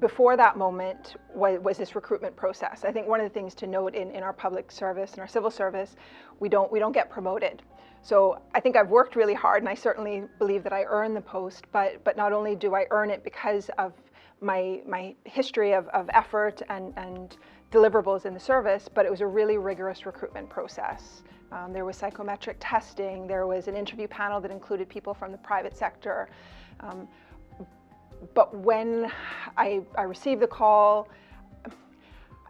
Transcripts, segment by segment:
before that moment was this recruitment process. I think one of the things to note in our public service and our civil service, we don't get promoted. So I think I've worked really hard, and I certainly believe that I earned the post, but not only do I earn it because of my history of effort and deliverables in the service, but it was a really rigorous recruitment process. There was psychometric testing, there was an interview panel that included people from the private sector. But when I received the call,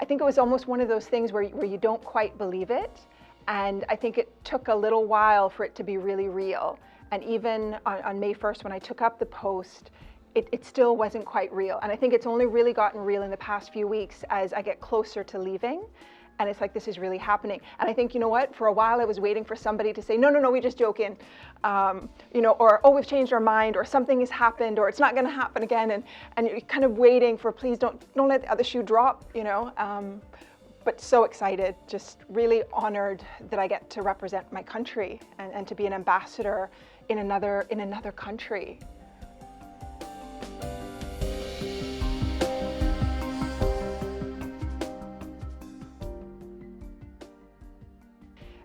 I think it was almost one of those things where you don't quite believe it. And I think it took a little while for it to be really real. And even on May 1st, when I took up the post, it still wasn't quite real. And I think it's only really gotten real in the past few weeks as I get closer to leaving. And it's like, this is really happening. And I think, you know what, for a while I was waiting for somebody to say, no, we're just joking. Or, oh, we've changed our mind, or something has happened, or it's not gonna happen again. And you're kind of waiting for, please don't let the other shoe drop, But so excited, just really honored that I get to represent my country and to be an ambassador in another country.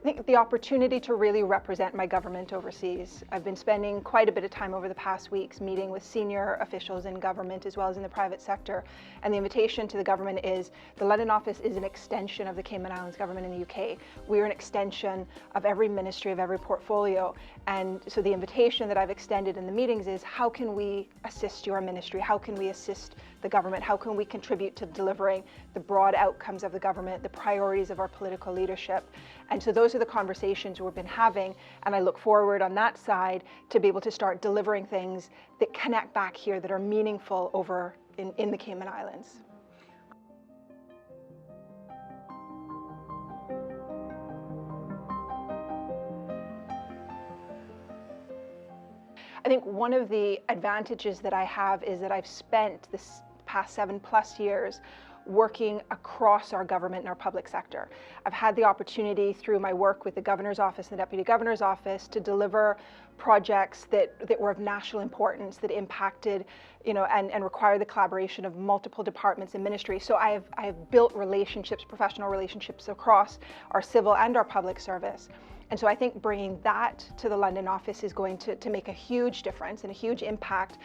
I think the opportunity to really represent my government overseas. I've been spending quite a bit of time over the past weeks meeting with senior officials in government as well as in the private sector. And the invitation to the government is, the London office is an extension of the Cayman Islands government in the UK. We're an extension of every ministry, of every portfolio. And so the invitation that I've extended in the meetings is, how can we assist your ministry? How can we assist the government? How can we contribute to delivering the broad outcomes of the government, the priorities of our political leadership? And so those are the conversations we've been having, and I look forward on that side to be able to start delivering things that connect back here, that are meaningful over in the Cayman Islands. I think one of the advantages that I have is that I've spent this past 7+ years working across our government and our public sector. I've had the opportunity through my work with the Governor's Office and the Deputy Governor's Office to deliver projects that were of national importance, that impacted, and required the collaboration of multiple departments and ministries. So I have built relationships, professional relationships across our civil and our public service. And so I think bringing that to the London office is going to make a huge difference and a huge impact.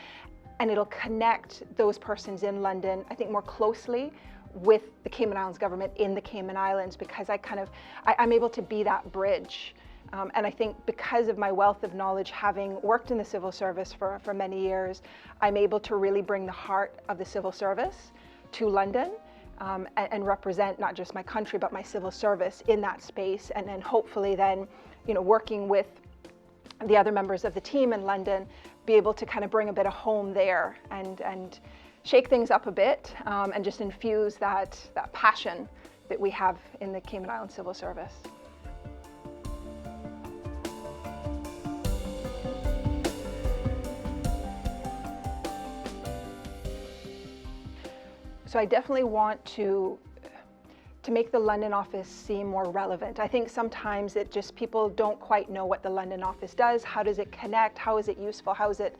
And it'll connect those persons in London, I think, more closely with the Cayman Islands government in the Cayman Islands, because I'm able to be that bridge. And I think because of my wealth of knowledge, having worked in the civil service for many years, I'm able to really bring the heart of the civil service to London and represent not just my country, but my civil service in that space. And then hopefully then, working with the other members of the team in London, be able to kind of bring a bit of home there and shake things up a bit and just infuse that passion that we have in the Cayman Islands Civil Service. So I definitely want to make the London office seem more relevant. I think sometimes people don't quite know what the London office does. How does it connect? How is it useful? How is it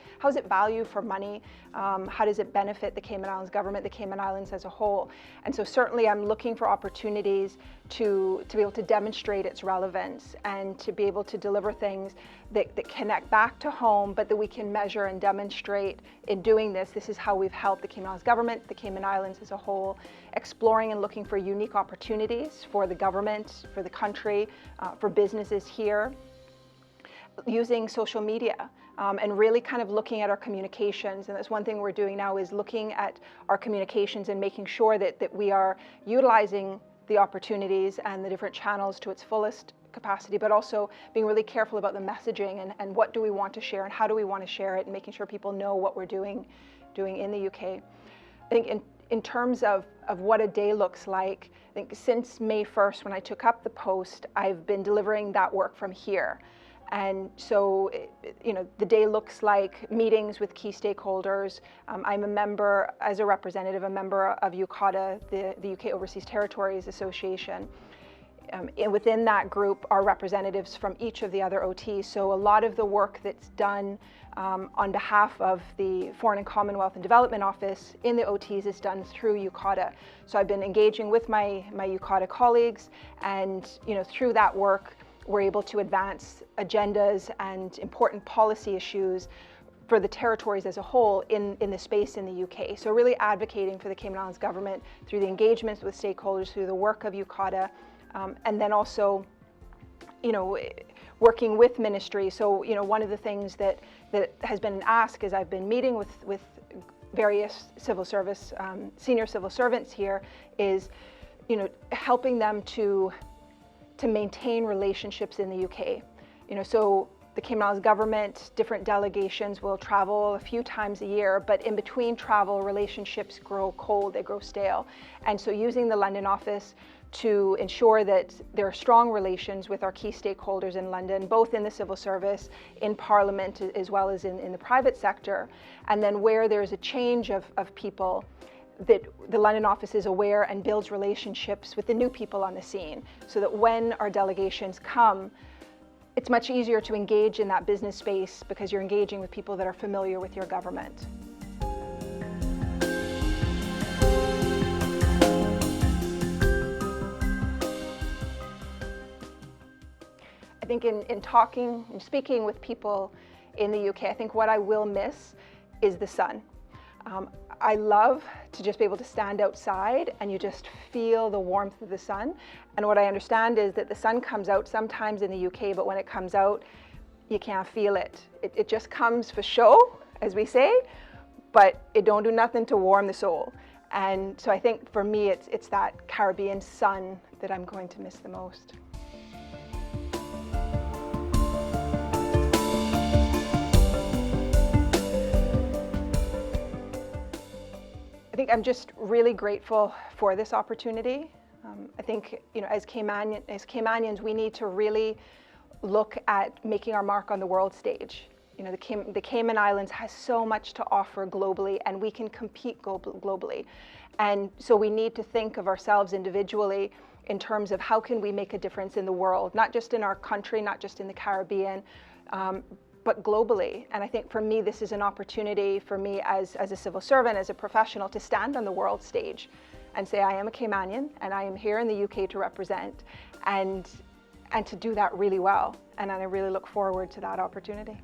value for money? How does it benefit the Cayman Islands government, the Cayman Islands as a whole? And so certainly I'm looking for opportunities to be able to demonstrate its relevance and to be able to deliver things that connect back to home, but that we can measure and demonstrate in doing this. This is how we've helped the Cayman Islands government, the Cayman Islands as a whole, exploring and looking for unique opportunities for the government, for the country, for businesses here, using social media. And really kind of looking at our communications. And that's one thing we're doing now, is looking at our communications and making sure that we are utilizing the opportunities and the different channels to its fullest capacity, but also being really careful about the messaging and what do we want to share and how do we want to share it, and making sure people know what we're doing in the UK. I think in terms of what a day looks like, I think since May 1st, when I took up the post, I've been delivering that work from here. And so, the day looks like meetings with key stakeholders. I'm a member, as a representative, a member of UCOTA, the UK Overseas Territories Association. And within that group are representatives from each of the other OTs. So a lot of the work that's done on behalf of the Foreign and Commonwealth and Development Office in the OTs is done through UCOTA. So I've been engaging with my UCOTA colleagues, and through that work we're able to advance agendas and important policy issues for the territories as a whole in the space in the UK. So really advocating for the Cayman Islands government through the engagements with stakeholders, through the work of UCOTA, and then also, working with ministry. So, one of the things that has been asked is I've been meeting with various civil service, senior civil servants here, is, helping them to maintain relationships in the UK. So the Cayman Islands government, different delegations will travel a few times a year, but in between travel, relationships grow cold, they grow stale. And so using the London office to ensure that there are strong relations with our key stakeholders in London, both in the civil service, in Parliament, as well as in the private sector. And then where there's a change of people, that the London office is aware and builds relationships with the new people on the scene, so that when our delegations come, it's much easier to engage in that business space because you're engaging with people that are familiar with your government. I think in talking and speaking with people in the UK, I think what I will miss is the sun. I love to just be able to stand outside and you just feel the warmth of the sun. And what I understand is that the sun comes out sometimes in the UK, but when it comes out, you can't feel it. It just comes for show, as we say, but it don't do nothing to warm the soul. And so I think for me, it's that Caribbean sun that I'm going to miss the most. I think I'm just really grateful for this opportunity. I think, as Caymanians, we need to really look at making our mark on the world stage. The Cayman Islands has so much to offer globally, and we can compete globally. And so we need to think of ourselves individually in terms of how can we make a difference in the world, not just in our country, not just in the Caribbean, but globally. And I think for me, this is an opportunity for me as a civil servant, as a professional, to stand on the world stage and say, I am a Caymanian and I am here in the UK to represent, and to do that really well. And I really look forward to that opportunity.